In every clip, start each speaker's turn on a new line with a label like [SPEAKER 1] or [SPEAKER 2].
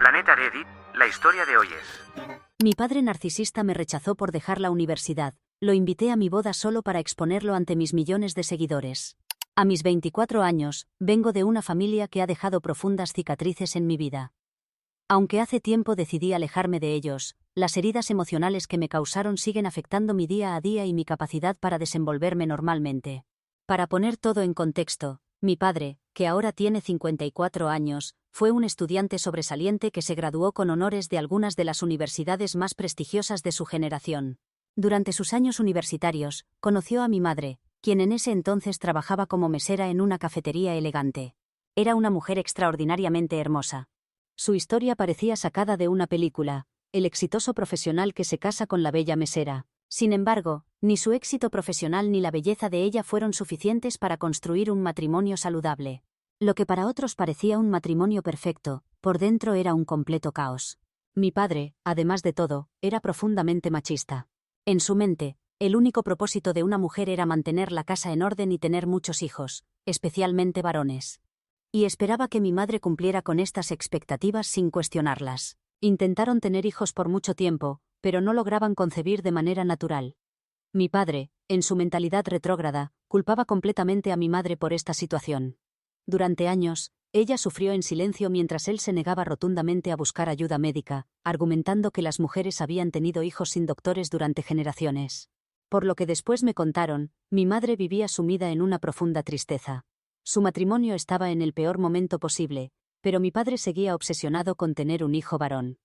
[SPEAKER 1] Planeta Reddit, la historia de hoy es...
[SPEAKER 2] Mi padre narcisista me rechazó por dejar la universidad. Lo invité a mi boda solo para exponerlo ante mis millones de seguidores. A mis 24 años, vengo de una familia que ha dejado profundas cicatrices en mi vida. Aunque hace tiempo decidí alejarme de ellos, las heridas emocionales que me causaron siguen afectando mi día a día y mi capacidad para desenvolverme normalmente. Para poner todo en contexto, mi padre, que ahora tiene 54 años, fue un estudiante sobresaliente que se graduó con honores de algunas de las universidades más prestigiosas de su generación. Durante sus años universitarios, conoció a mi madre, quien en ese entonces trabajaba como mesera en una cafetería elegante. Era una mujer extraordinariamente hermosa. Su historia parecía sacada de una película, el exitoso profesional que se casa con la bella mesera. Sin embargo, ni su éxito profesional ni la belleza de ella fueron suficientes para construir un matrimonio saludable. Lo que para otros parecía un matrimonio perfecto, por dentro era un completo caos. Mi padre, además de todo, era profundamente machista. En su mente, el único propósito de una mujer era mantener la casa en orden y tener muchos hijos, especialmente varones. Y esperaba que mi madre cumpliera con estas expectativas sin cuestionarlas. Intentaron tener hijos por mucho tiempo, pero no lograban concebir de manera natural. Mi padre, en su mentalidad retrógrada, culpaba completamente a mi madre por esta situación. Durante años, ella sufrió en silencio mientras él se negaba rotundamente a buscar ayuda médica, argumentando que las mujeres habían tenido hijos sin doctores durante generaciones. Por lo que después me contaron, mi madre vivía sumida en una profunda tristeza. Su matrimonio estaba en el peor momento posible, pero mi padre seguía obsesionado con tener un hijo varón.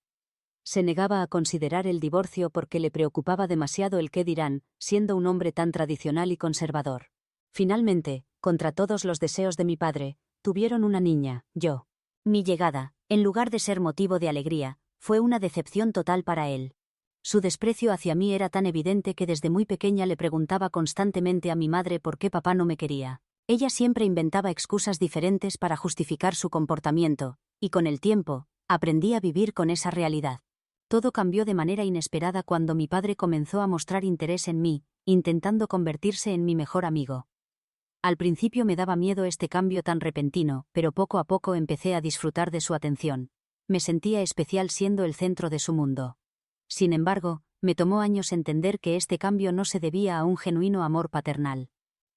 [SPEAKER 2] Se negaba a considerar el divorcio porque le preocupaba demasiado el qué dirán, siendo un hombre tan tradicional y conservador. Finalmente, contra todos los deseos de mi padre, tuvieron una niña, yo. Mi llegada, en lugar de ser motivo de alegría, fue una decepción total para él. Su desprecio hacia mí era tan evidente que desde muy pequeña le preguntaba constantemente a mi madre por qué papá no me quería. Ella siempre inventaba excusas diferentes para justificar su comportamiento, y con el tiempo, aprendí a vivir con esa realidad. Todo cambió de manera inesperada cuando mi padre comenzó a mostrar interés en mí, intentando convertirse en mi mejor amigo. Al principio me daba miedo este cambio tan repentino, pero poco a poco empecé a disfrutar de su atención. Me sentía especial siendo el centro de su mundo. Sin embargo, me tomó años entender que este cambio no se debía a un genuino amor paternal.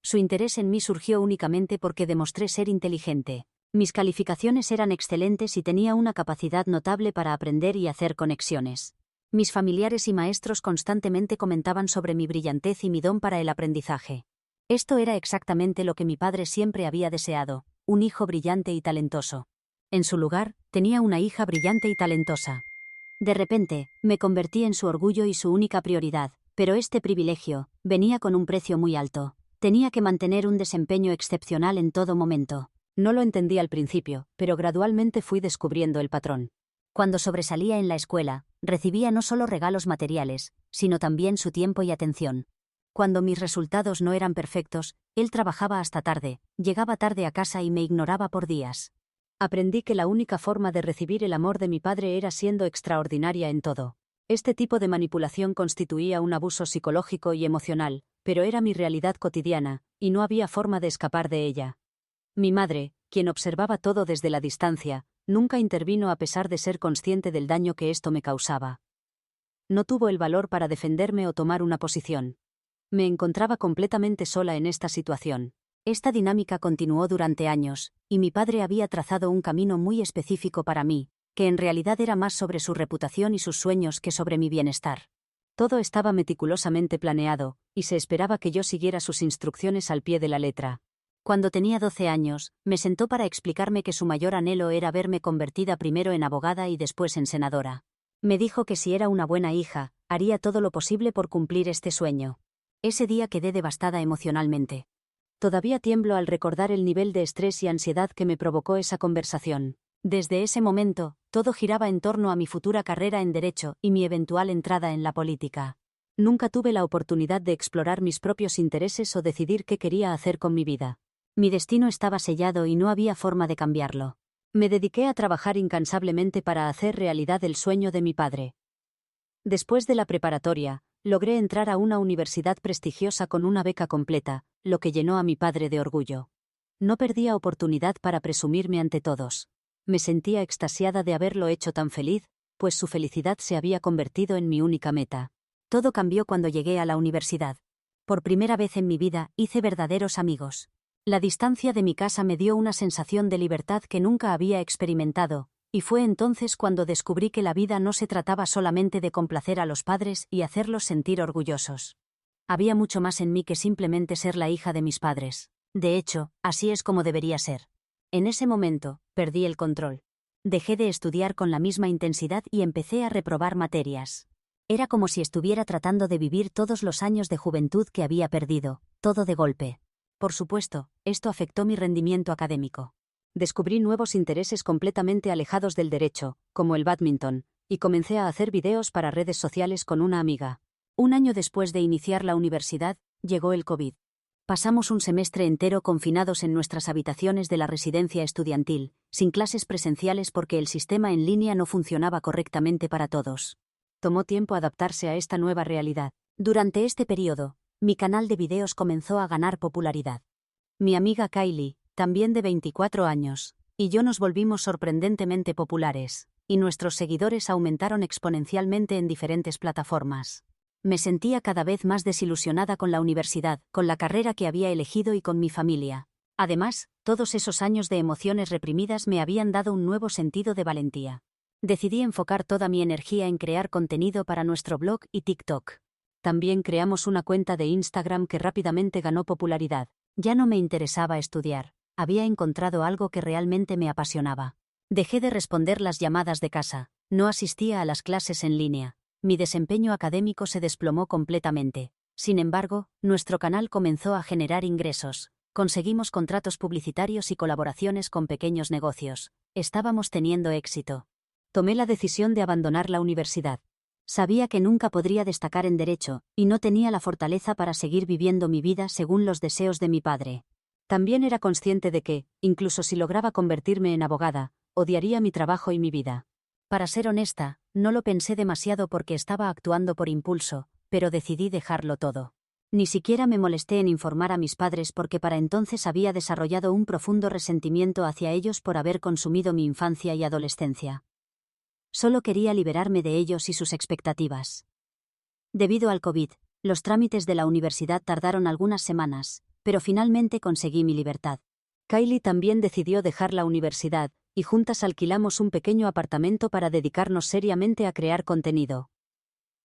[SPEAKER 2] Su interés en mí surgió únicamente porque demostré ser inteligente. Mis calificaciones eran excelentes y tenía una capacidad notable para aprender y hacer conexiones. Mis familiares y maestros constantemente comentaban sobre mi brillantez y mi don para el aprendizaje. Esto era exactamente lo que mi padre siempre había deseado, un hijo brillante y talentoso. En su lugar, tenía una hija brillante y talentosa. De repente, me convertí en su orgullo y su única prioridad, pero este privilegio venía con un precio muy alto. Tenía que mantener un desempeño excepcional en todo momento. No lo entendí al principio, pero gradualmente fui descubriendo el patrón. Cuando sobresalía en la escuela, recibía no solo regalos materiales, sino también su tiempo y atención. Cuando mis resultados no eran perfectos, él trabajaba hasta tarde, llegaba tarde a casa y me ignoraba por días. Aprendí que la única forma de recibir el amor de mi padre era siendo extraordinaria en todo. Este tipo de manipulación constituía un abuso psicológico y emocional, pero era mi realidad cotidiana, y no había forma de escapar de ella. Mi madre, quien observaba todo desde la distancia, nunca intervino a pesar de ser consciente del daño que esto me causaba. No tuvo el valor para defenderme o tomar una posición. Me encontraba completamente sola en esta situación. Esta dinámica continuó durante años, y mi padre había trazado un camino muy específico para mí, que en realidad era más sobre su reputación y sus sueños que sobre mi bienestar. Todo estaba meticulosamente planeado, y se esperaba que yo siguiera sus instrucciones al pie de la letra. Cuando tenía 12 años, me sentó para explicarme que su mayor anhelo era verme convertida primero en abogada y después en senadora. Me dijo que si era una buena hija, haría todo lo posible por cumplir este sueño. Ese día quedé devastada emocionalmente. Todavía tiemblo al recordar el nivel de estrés y ansiedad que me provocó esa conversación. Desde ese momento, todo giraba en torno a mi futura carrera en Derecho y mi eventual entrada en la política. Nunca tuve la oportunidad de explorar mis propios intereses o decidir qué quería hacer con mi vida. Mi destino estaba sellado y no había forma de cambiarlo. Me dediqué a trabajar incansablemente para hacer realidad el sueño de mi padre. Después de la preparatoria, logré entrar a una universidad prestigiosa con una beca completa, lo que llenó a mi padre de orgullo. No perdía oportunidad para presumirme ante todos. Me sentía extasiada de haberlo hecho tan feliz, pues su felicidad se había convertido en mi única meta. Todo cambió cuando llegué a la universidad. Por primera vez en mi vida hice verdaderos amigos. La distancia de mi casa me dio una sensación de libertad que nunca había experimentado, y fue entonces cuando descubrí que la vida no se trataba solamente de complacer a los padres y hacerlos sentir orgullosos. Había mucho más en mí que simplemente ser la hija de mis padres. De hecho, así es como debería ser. En ese momento, perdí el control. Dejé de estudiar con la misma intensidad y empecé a reprobar materias. Era como si estuviera tratando de vivir todos los años de juventud que había perdido, todo de golpe. Por supuesto, esto afectó mi rendimiento académico. Descubrí nuevos intereses completamente alejados del derecho, como el bádminton, y comencé a hacer videos para redes sociales con una amiga. Un año después de iniciar la universidad, llegó el COVID. Pasamos un semestre entero confinados en nuestras habitaciones de la residencia estudiantil, sin clases presenciales porque el sistema en línea no funcionaba correctamente para todos. Tomó tiempo adaptarse a esta nueva realidad. Durante este periodo, mi canal de videos comenzó a ganar popularidad. Mi amiga Kylie, también de 24 años, y yo nos volvimos sorprendentemente populares, y nuestros seguidores aumentaron exponencialmente en diferentes plataformas. Me sentía cada vez más desilusionada con la universidad, con la carrera que había elegido y con mi familia. Además, todos esos años de emociones reprimidas me habían dado un nuevo sentido de valentía. Decidí enfocar toda mi energía en crear contenido para nuestro blog y TikTok. También creamos una cuenta de Instagram que rápidamente ganó popularidad. Ya no me interesaba estudiar. Había encontrado algo que realmente me apasionaba. Dejé de responder las llamadas de casa. No asistía a las clases en línea. Mi desempeño académico se desplomó completamente. Sin embargo, nuestro canal comenzó a generar ingresos. Conseguimos contratos publicitarios y colaboraciones con pequeños negocios. Estábamos teniendo éxito. Tomé la decisión de abandonar la universidad. Sabía que nunca podría destacar en derecho, y no tenía la fortaleza para seguir viviendo mi vida según los deseos de mi padre. También era consciente de que, incluso si lograba convertirme en abogada, odiaría mi trabajo y mi vida. Para ser honesta, no lo pensé demasiado porque estaba actuando por impulso, pero decidí dejarlo todo. Ni siquiera me molesté en informar a mis padres porque para entonces había desarrollado un profundo resentimiento hacia ellos por haber consumido mi infancia y adolescencia. Solo quería liberarme de ellos y sus expectativas. Debido al COVID, los trámites de la universidad tardaron algunas semanas, pero finalmente conseguí mi libertad. Kylie también decidió dejar la universidad, y juntas alquilamos un pequeño apartamento para dedicarnos seriamente a crear contenido.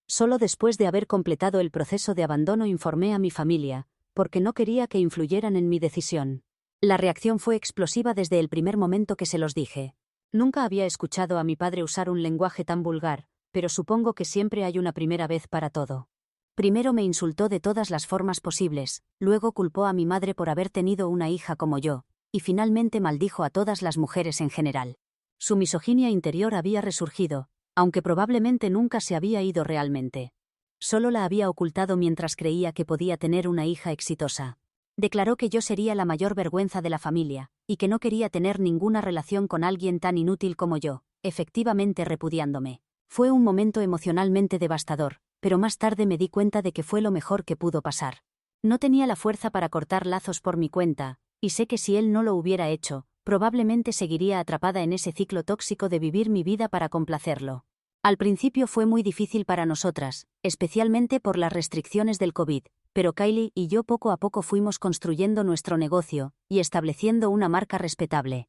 [SPEAKER 2] Solo después de haber completado el proceso de abandono informé a mi familia, porque no quería que influyeran en mi decisión. La reacción fue explosiva desde el primer momento que se los dije. Nunca había escuchado a mi padre usar un lenguaje tan vulgar, pero supongo que siempre hay una primera vez para todo. Primero me insultó de todas las formas posibles, luego culpó a mi madre por haber tenido una hija como yo, y finalmente maldijo a todas las mujeres en general. Su misoginia interior había resurgido, aunque probablemente nunca se había ido realmente. Solo la había ocultado mientras creía que podía tener una hija exitosa. Declaró que yo sería la mayor vergüenza de la familia, y que no quería tener ninguna relación con alguien tan inútil como yo, efectivamente repudiándome. Fue un momento emocionalmente devastador, pero más tarde me di cuenta de que fue lo mejor que pudo pasar. No tenía la fuerza para cortar lazos por mi cuenta, y sé que si él no lo hubiera hecho, probablemente seguiría atrapada en ese ciclo tóxico de vivir mi vida para complacerlo. Al principio fue muy difícil para nosotras, especialmente por las restricciones del COVID, pero Kylie y yo poco a poco fuimos construyendo nuestro negocio y estableciendo una marca respetable.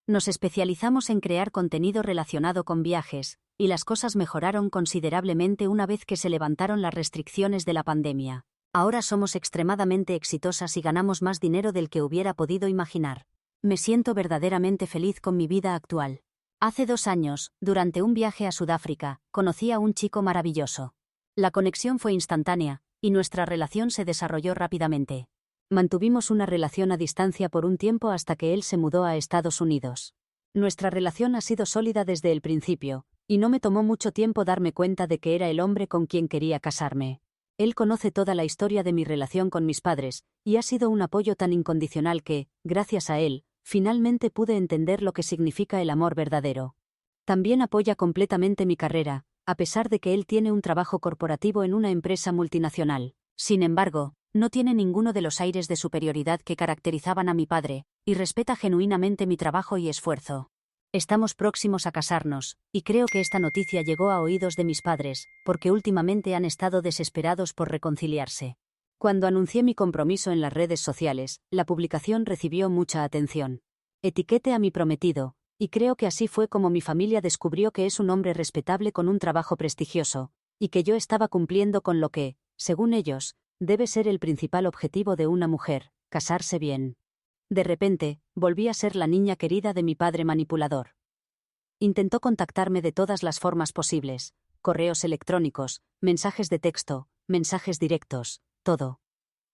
[SPEAKER 2] Nos especializamos en crear contenido relacionado con viajes, y las cosas mejoraron considerablemente una vez que se levantaron las restricciones de la pandemia. Ahora somos extremadamente exitosas y ganamos más dinero del que hubiera podido imaginar. Me siento verdaderamente feliz con mi vida actual. Hace 2 años, durante un viaje a Sudáfrica, conocí a un chico maravilloso. La conexión fue instantánea, y nuestra relación se desarrolló rápidamente. Mantuvimos una relación a distancia por un tiempo hasta que él se mudó a Estados Unidos. Nuestra relación ha sido sólida desde el principio, y no me tomó mucho tiempo darme cuenta de que era el hombre con quien quería casarme. Él conoce toda la historia de mi relación con mis padres, y ha sido un apoyo tan incondicional que, gracias a él, finalmente pude entender lo que significa el amor verdadero. También apoya completamente mi carrera, a pesar de que él tiene un trabajo corporativo en una empresa multinacional. Sin embargo, no tiene ninguno de los aires de superioridad que caracterizaban a mi padre, y respeta genuinamente mi trabajo y esfuerzo. Estamos próximos a casarnos, y creo que esta noticia llegó a oídos de mis padres, porque últimamente han estado desesperados por reconciliarse. Cuando anuncié mi compromiso en las redes sociales, la publicación recibió mucha atención. Etiqueté a mi prometido, y creo que así fue como mi familia descubrió que es un hombre respetable con un trabajo prestigioso, y que yo estaba cumpliendo con lo que, según ellos, debe ser el principal objetivo de una mujer, casarse bien. De repente, volví a ser la niña querida de mi padre manipulador. Intentó contactarme de todas las formas posibles: correos electrónicos, mensajes de texto, mensajes directos, todo.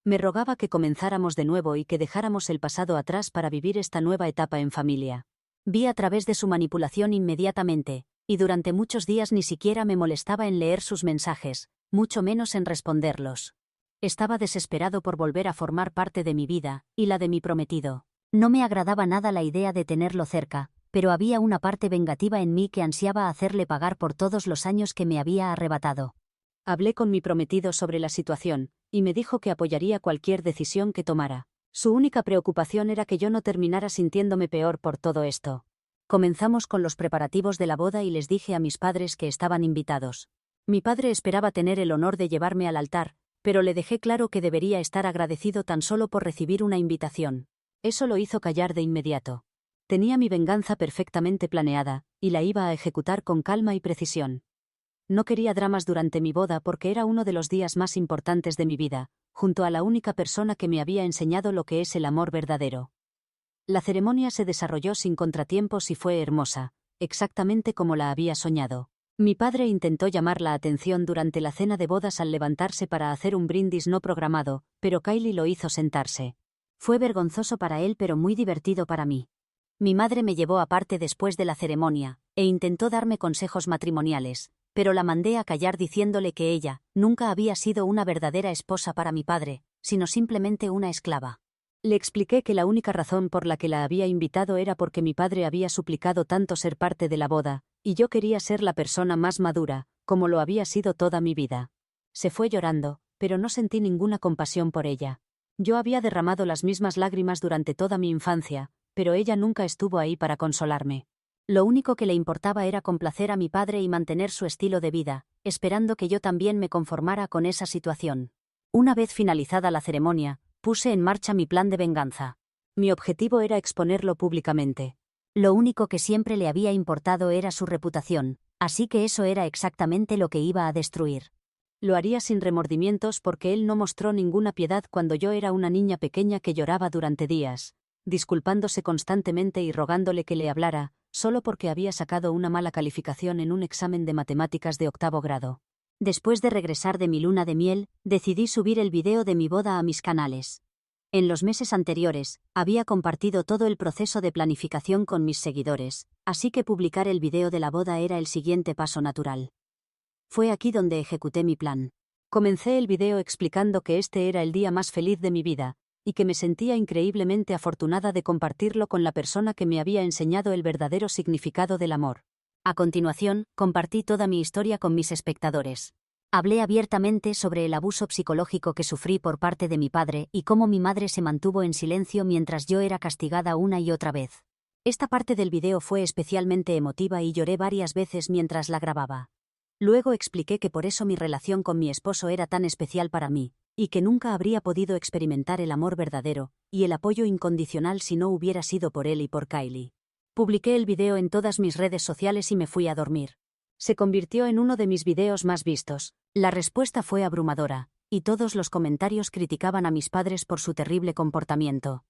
[SPEAKER 2] Me rogaba que comenzáramos de nuevo y que dejáramos el pasado atrás para vivir esta nueva etapa en familia. Vi a través de su manipulación inmediatamente, y durante muchos días ni siquiera me molestaba en leer sus mensajes, mucho menos en responderlos. Estaba desesperado por volver a formar parte de mi vida, y la de mi prometido. No me agradaba nada la idea de tenerlo cerca, pero había una parte vengativa en mí que ansiaba hacerle pagar por todos los años que me había arrebatado. Hablé con mi prometido sobre la situación, y me dijo que apoyaría cualquier decisión que tomara. Su única preocupación era que yo no terminara sintiéndome peor por todo esto. Comenzamos con los preparativos de la boda y les dije a mis padres que estaban invitados. Mi padre esperaba tener el honor de llevarme al altar, pero le dejé claro que debería estar agradecido tan solo por recibir una invitación. Eso lo hizo callar de inmediato. Tenía mi venganza perfectamente planeada, y la iba a ejecutar con calma y precisión. No quería dramas durante mi boda porque era uno de los días más importantes de mi vida, junto a la única persona que me había enseñado lo que es el amor verdadero. La ceremonia se desarrolló sin contratiempos y fue hermosa, exactamente como la había soñado. Mi padre intentó llamar la atención durante la cena de bodas al levantarse para hacer un brindis no programado, pero Kylie lo hizo sentarse. Fue vergonzoso para él pero muy divertido para mí. Mi madre me llevó aparte después de la ceremonia, e intentó darme consejos matrimoniales, pero la mandé a callar diciéndole que ella nunca había sido una verdadera esposa para mi padre, sino simplemente una esclava. Le expliqué que la única razón por la que la había invitado era porque mi padre había suplicado tanto ser parte de la boda, y yo quería ser la persona más madura, como lo había sido toda mi vida. Se fue llorando, pero no sentí ninguna compasión por ella. Yo había derramado las mismas lágrimas durante toda mi infancia, pero ella nunca estuvo ahí para consolarme. Lo único que le importaba era complacer a mi padre y mantener su estilo de vida, esperando que yo también me conformara con esa situación. Una vez finalizada la ceremonia, puse en marcha mi plan de venganza. Mi objetivo era exponerlo públicamente. Lo único que siempre le había importado era su reputación, así que eso era exactamente lo que iba a destruir. Lo haría sin remordimientos porque él no mostró ninguna piedad cuando yo era una niña pequeña que lloraba durante días, disculpándose constantemente y rogándole que le hablara, solo porque había sacado una mala calificación en un examen de matemáticas de 8º grado. Después de regresar de mi luna de miel, decidí subir el video de mi boda a mis canales. En los meses anteriores, había compartido todo el proceso de planificación con mis seguidores, así que publicar el video de la boda era el siguiente paso natural. Fue aquí donde ejecuté mi plan. Comencé el video explicando que este era el día más feliz de mi vida, y que me sentía increíblemente afortunada de compartirlo con la persona que me había enseñado el verdadero significado del amor. A continuación, compartí toda mi historia con mis espectadores. Hablé abiertamente sobre el abuso psicológico que sufrí por parte de mi padre y cómo mi madre se mantuvo en silencio mientras yo era castigada una y otra vez. Esta parte del video fue especialmente emotiva y lloré varias veces mientras la grababa. Luego expliqué que por eso mi relación con mi esposo era tan especial para mí, y que nunca habría podido experimentar el amor verdadero y el apoyo incondicional si no hubiera sido por él y por Kylie. Publiqué el video en todas mis redes sociales y me fui a dormir. Se convirtió en uno de mis videos más vistos. La respuesta fue abrumadora, y todos los comentarios criticaban a mis padres por su terrible comportamiento.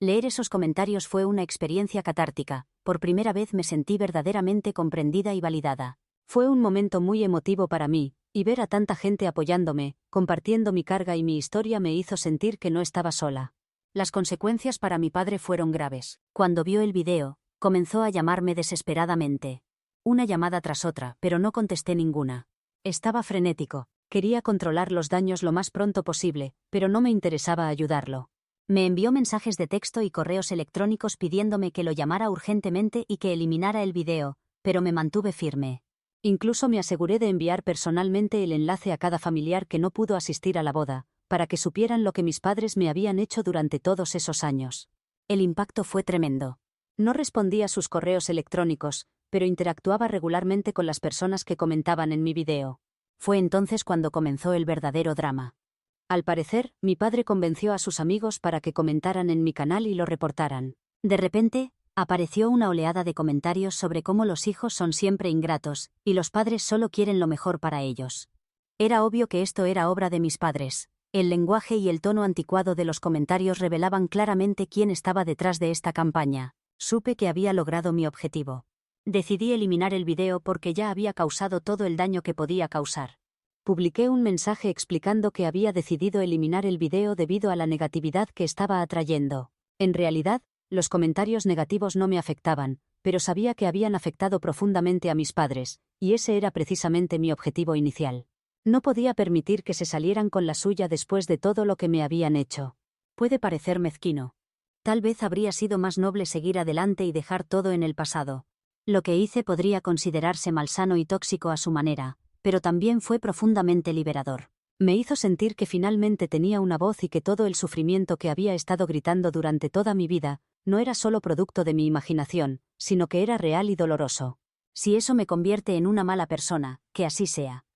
[SPEAKER 2] Leer esos comentarios fue una experiencia catártica. Por primera vez me sentí verdaderamente comprendida y validada. Fue un momento muy emotivo para mí, y ver a tanta gente apoyándome, compartiendo mi carga y mi historia me hizo sentir que no estaba sola. Las consecuencias para mi padre fueron graves. Cuando vio el video, comenzó a llamarme desesperadamente. Una llamada tras otra, pero no contesté ninguna. Estaba frenético. Quería controlar los daños lo más pronto posible, pero no me interesaba ayudarlo. Me envió mensajes de texto y correos electrónicos pidiéndome que lo llamara urgentemente y que eliminara el video, pero me mantuve firme. Incluso me aseguré de enviar personalmente el enlace a cada familiar que no pudo asistir a la boda, para que supieran lo que mis padres me habían hecho durante todos esos años. El impacto fue tremendo. No respondía a sus correos electrónicos, pero interactuaba regularmente con las personas que comentaban en mi video. Fue entonces cuando comenzó el verdadero drama. Al parecer, mi padre convenció a sus amigos para que comentaran en mi canal y lo reportaran. De repente, apareció una oleada de comentarios sobre cómo los hijos son siempre ingratos, y los padres solo quieren lo mejor para ellos. Era obvio que esto era obra de mis padres. El lenguaje y el tono anticuado de los comentarios revelaban claramente quién estaba detrás de esta campaña. Supe que había logrado mi objetivo. Decidí eliminar el video porque ya había causado todo el daño que podía causar. Publiqué un mensaje explicando que había decidido eliminar el video debido a la negatividad que estaba atrayendo. En realidad, los comentarios negativos no me afectaban, pero sabía que habían afectado profundamente a mis padres, y ese era precisamente mi objetivo inicial. No podía permitir que se salieran con la suya después de todo lo que me habían hecho. Puede parecer mezquino. Tal vez habría sido más noble seguir adelante y dejar todo en el pasado. Lo que hice podría considerarse malsano y tóxico a su manera, pero también fue profundamente liberador. Me hizo sentir que finalmente tenía una voz y que todo el sufrimiento que había estado gritando durante toda mi vida no era solo producto de mi imaginación, sino que era real y doloroso. Si eso me convierte en una mala persona, que así sea.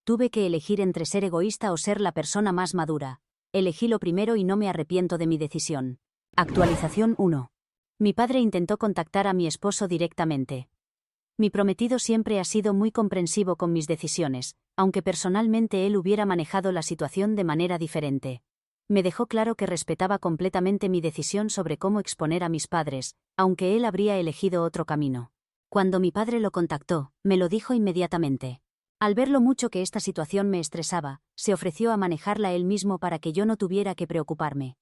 [SPEAKER 2] Tuve que elegir entre ser egoísta o ser la persona más madura. Elegí lo primero y no me arrepiento de mi decisión. Actualización 1. Mi padre intentó contactar a mi esposo directamente. Mi prometido siempre ha sido muy comprensivo con mis decisiones, aunque personalmente él hubiera manejado la situación de manera diferente. Me dejó claro que respetaba completamente mi decisión sobre cómo exponer a mis padres, aunque él habría elegido otro camino. Cuando mi padre lo contactó, me lo dijo inmediatamente. Al ver lo mucho que esta situación me estresaba, se ofreció a manejarla él mismo para que yo no tuviera que preocuparme.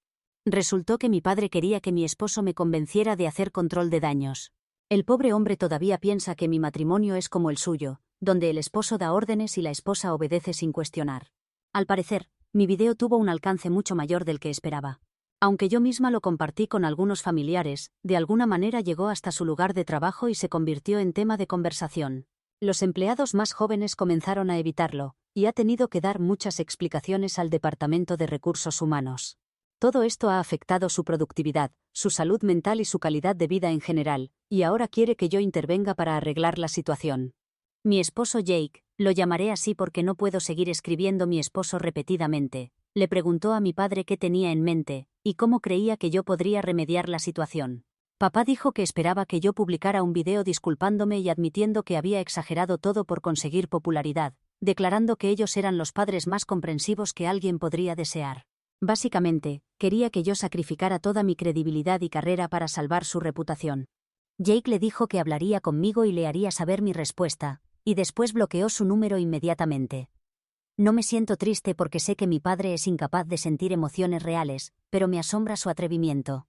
[SPEAKER 2] Resultó que mi padre quería que mi esposo me convenciera de hacer control de daños. El pobre hombre todavía piensa que mi matrimonio es como el suyo, donde el esposo da órdenes y la esposa obedece sin cuestionar. Al parecer, mi video tuvo un alcance mucho mayor del que esperaba. Aunque yo misma lo compartí con algunos familiares, de alguna manera llegó hasta su lugar de trabajo y se convirtió en tema de conversación. Los empleados más jóvenes comenzaron a evitarlo, y ha tenido que dar muchas explicaciones al Departamento de Recursos Humanos. Todo esto ha afectado su productividad, su salud mental y su calidad de vida en general, y ahora quiere que yo intervenga para arreglar la situación. Mi esposo Jake, lo llamaré así porque no puedo seguir escribiendo mi esposo repetidamente, le preguntó a mi padre qué tenía en mente, y cómo creía que yo podría remediar la situación. Papá dijo que esperaba que yo publicara un video disculpándome y admitiendo que había exagerado todo por conseguir popularidad, declarando que ellos eran los padres más comprensivos que alguien podría desear. Básicamente, quería que yo sacrificara toda mi credibilidad y carrera para salvar su reputación. Jake le dijo que hablaría conmigo y le haría saber mi respuesta, y después bloqueó su número inmediatamente. No me siento triste porque sé que mi padre es incapaz de sentir emociones reales, pero me asombra su atrevimiento.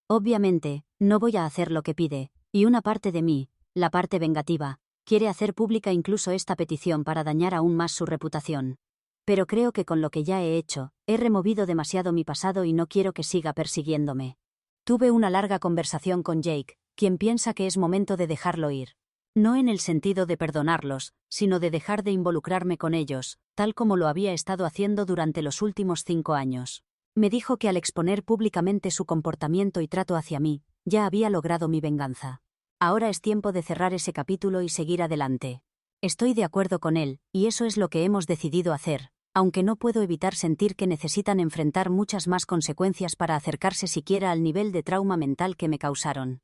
[SPEAKER 2] Obviamente, no voy a hacer lo que pide, y una parte de mí, la parte vengativa, quiere hacer pública incluso esta petición para dañar aún más su reputación. Pero creo que con lo que ya he hecho, he removido demasiado mi pasado y no quiero que siga persiguiéndome. Tuve una larga conversación con Jake, quien piensa que es momento de dejarlo ir. No en el sentido de perdonarlos, sino de dejar de involucrarme con ellos, tal como lo había estado haciendo durante los últimos 5 años. Me dijo que al exponer públicamente su comportamiento y trato hacia mí, ya había logrado mi venganza. Ahora es tiempo de cerrar ese capítulo y seguir adelante. Estoy de acuerdo con él, y eso es lo que hemos decidido hacer, aunque no puedo evitar sentir que necesitan enfrentar muchas más consecuencias para acercarse siquiera al nivel de trauma mental que me causaron.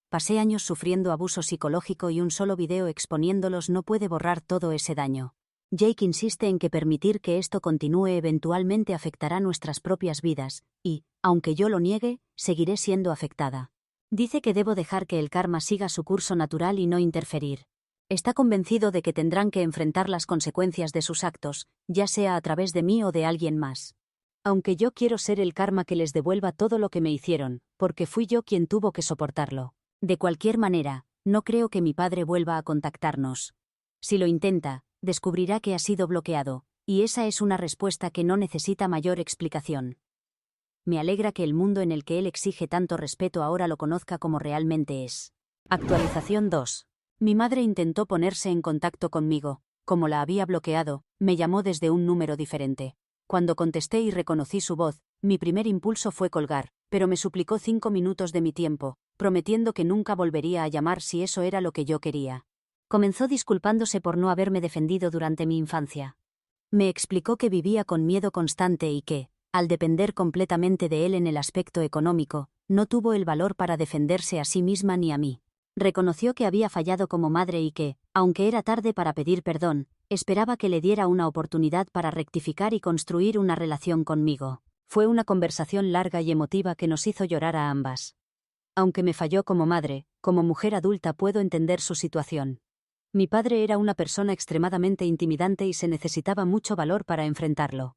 [SPEAKER 2] Pasé años sufriendo abuso psicológico y un solo video exponiéndolos no puede borrar todo ese daño. Jake insiste en que permitir que esto continúe eventualmente afectará nuestras propias vidas, y, aunque yo lo niegue, seguiré siendo afectada. Dice que debo dejar que el karma siga su curso natural y no interferir. Está convencido de que tendrán que enfrentar las consecuencias de sus actos, ya sea a través de mí o de alguien más. Aunque yo quiero ser el karma que les devuelva todo lo que me hicieron, porque fui yo quien tuvo que soportarlo. De cualquier manera, no creo que mi padre vuelva a contactarnos. Si lo intenta, descubrirá que ha sido bloqueado, y esa es una respuesta que no necesita mayor explicación. Me alegra que el mundo en el que él exige tanto respeto ahora lo conozca como realmente es. Actualización 2. Mi madre intentó ponerse en contacto conmigo. Como la había bloqueado, me llamó desde un número diferente. Cuando contesté y reconocí su voz, Mi primer impulso fue colgar, pero me suplicó 5 minutos de mi tiempo, prometiendo que nunca volvería a llamar si eso era lo que yo quería. Comenzó disculpándose por no haberme defendido durante mi infancia. Me explicó que vivía con miedo constante y que, al depender completamente de él en el aspecto económico, no tuvo el valor para defenderse a sí misma ni a mí. Reconoció que había fallado como madre y que, aunque era tarde para pedir perdón, esperaba que le diera una oportunidad para rectificar y construir una relación conmigo. Fue una conversación larga y emotiva que nos hizo llorar a ambas. Aunque me falló como madre, como mujer adulta puedo entender su situación. Mi padre era una persona extremadamente intimidante y se necesitaba mucho valor para enfrentarlo.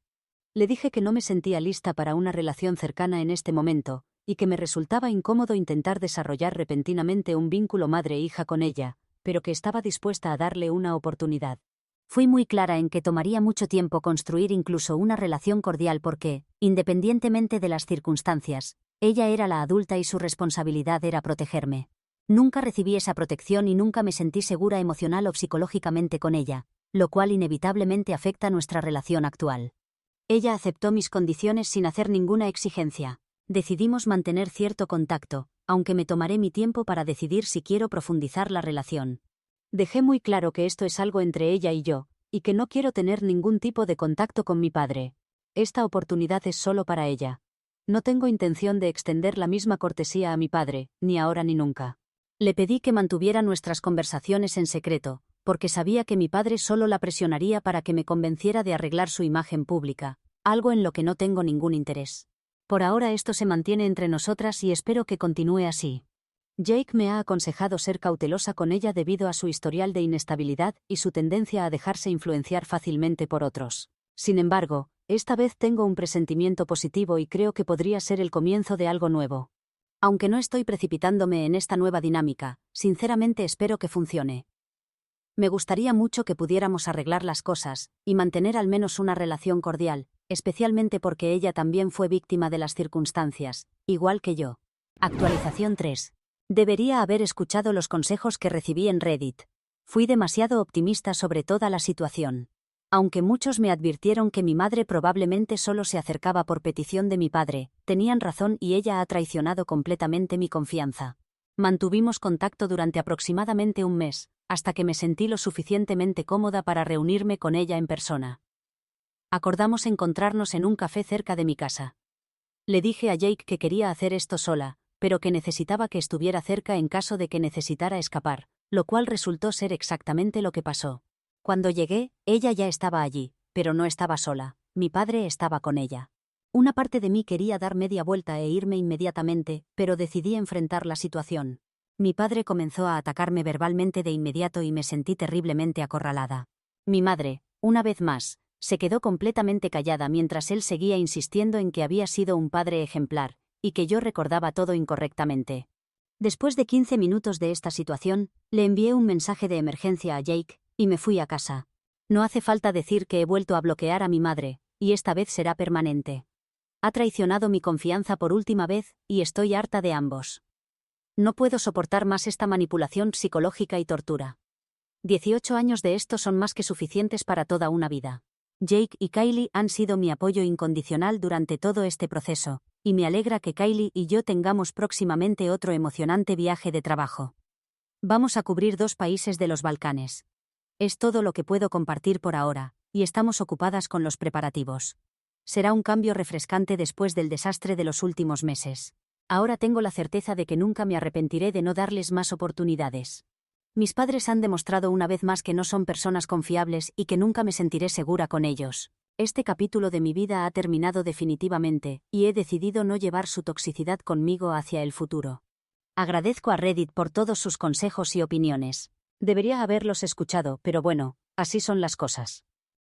[SPEAKER 2] Le dije que no me sentía lista para una relación cercana en este momento, y que me resultaba incómodo intentar desarrollar repentinamente un vínculo madre-hija con ella, pero que estaba dispuesta a darle una oportunidad. Fui muy clara en que tomaría mucho tiempo construir incluso una relación cordial porque, independientemente de las circunstancias, ella era la adulta y su responsabilidad era protegerme. Nunca recibí esa protección y nunca me sentí segura emocional o psicológicamente con ella, lo cual inevitablemente afecta nuestra relación actual. Ella aceptó mis condiciones sin hacer ninguna exigencia. Decidimos mantener cierto contacto, aunque me tomaré mi tiempo para decidir si quiero profundizar la relación. Dejé muy claro que esto es algo entre ella y yo, y que no quiero tener ningún tipo de contacto con mi padre. Esta oportunidad es solo para ella. No tengo intención de extender la misma cortesía a mi padre, ni ahora ni nunca. Le pedí que mantuviera nuestras conversaciones en secreto, porque sabía que mi padre solo la presionaría para que me convenciera de arreglar su imagen pública, algo en lo que no tengo ningún interés. Por ahora esto se mantiene entre nosotras y espero que continúe así. Jake me ha aconsejado ser cautelosa con ella debido a su historial de inestabilidad y su tendencia a dejarse influenciar fácilmente por otros. Sin embargo, esta vez tengo un presentimiento positivo y creo que podría ser el comienzo de algo nuevo. Aunque no estoy precipitándome en esta nueva dinámica, sinceramente espero que funcione. Me gustaría mucho que pudiéramos arreglar las cosas y mantener al menos una relación cordial, especialmente porque ella también fue víctima de las circunstancias, igual que yo. Actualización 3. Debería haber escuchado los consejos que recibí en Reddit. Fui demasiado optimista sobre toda la situación. Aunque muchos me advirtieron que mi madre probablemente solo se acercaba por petición de mi padre, tenían razón y ella ha traicionado completamente mi confianza. Mantuvimos contacto durante aproximadamente un mes, hasta que me sentí lo suficientemente cómoda para reunirme con ella en persona. Acordamos encontrarnos en un café cerca de mi casa. Le dije a Jake que quería hacer esto sola, pero que necesitaba que estuviera cerca en caso de que necesitara escapar, lo cual resultó ser exactamente lo que pasó. Cuando llegué, ella ya estaba allí, pero no estaba sola, mi padre estaba con ella. Una parte de mí quería dar media vuelta e irme inmediatamente, pero decidí enfrentar la situación. Mi padre comenzó a atacarme verbalmente de inmediato y me sentí terriblemente acorralada. Mi madre, una vez más, se quedó completamente callada mientras él seguía insistiendo en que había sido un padre ejemplar, y que yo recordaba todo incorrectamente. Después de 15 minutos de esta situación, le envié un mensaje de emergencia a Jake, y me fui a casa. No hace falta decir que he vuelto a bloquear a mi madre, y esta vez será permanente. Ha traicionado mi confianza por última vez, y estoy harta de ambos. No puedo soportar más esta manipulación psicológica y tortura. 18 años de esto son más que suficientes para toda una vida. Jake y Kylie han sido mi apoyo incondicional durante todo este proceso, y me alegra que Kylie y yo tengamos próximamente otro emocionante viaje de trabajo. Vamos a cubrir 2 países de los Balcanes. Es todo lo que puedo compartir por ahora, y estamos ocupadas con los preparativos. Será un cambio refrescante después del desastre de los últimos meses. Ahora tengo la certeza de que nunca me arrepentiré de no darles más oportunidades. Mis padres han demostrado una vez más que no son personas confiables y que nunca me sentiré segura con ellos. Este capítulo de mi vida ha terminado definitivamente, y he decidido no llevar su toxicidad conmigo hacia el futuro. Agradezco a Reddit por todos sus consejos y opiniones. Debería haberlos escuchado, pero bueno, así son las cosas.